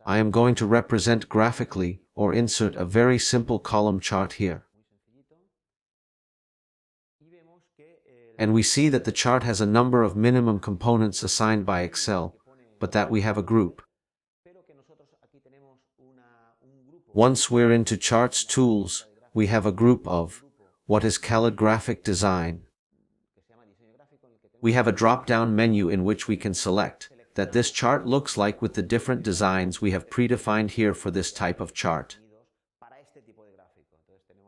I am going to represent graphically or insert a very simple column chart here. And we see that the chart has a number of minimum components assigned by Excel, but that we have a group. Once we're into Charts Tools, we have a group of what is called Graphic Design. We have a drop-down menu in which we can select that this chart looks like with the different designs we have predefined here for this type of chart.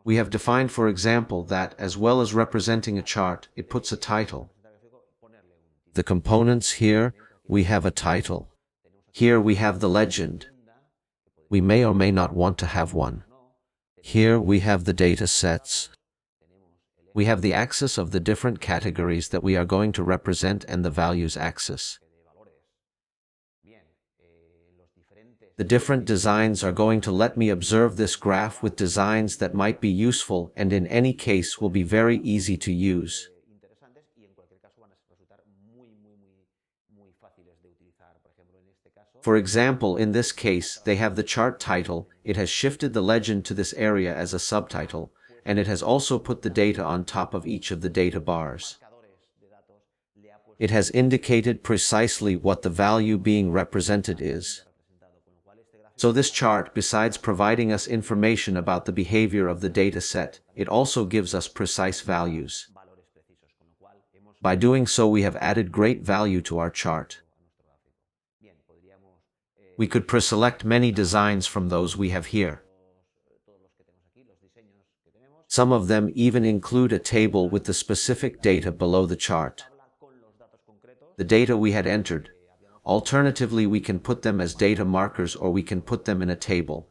We have defined, for example, that as well as representing a chart, it puts a title. The components here, we have a title. Here we have the legend. We may or may not want to have one. Here we have the data sets. We have the axis of the different categories that we are going to represent and the values axis. The different designs are going to let me observe this graph with designs that might be useful and in any case will be very easy to use. For example, in this case, they have the chart title, it has shifted the legend to this area as a subtitle, and it has also put the data on top of each of the data bars. It has indicated precisely what the value being represented is. So this chart, besides providing us information about the behavior of the data set, it also gives us precise values. By doing so, we have added great value to our chart. We could preselect many designs from those we have here. Some of them even include a table with the specific data below the chart. The data we had entered. Alternatively, we can put them as data markers or we can put them in a table.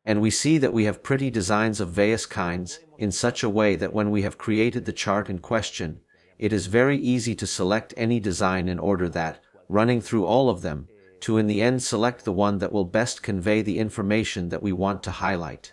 And we see that we have pretty designs of various kinds in such a way that when we have created the chart in question, it is very easy to select any design in order that, running through all of them, to in the end select the one that will best convey the information that we want to highlight.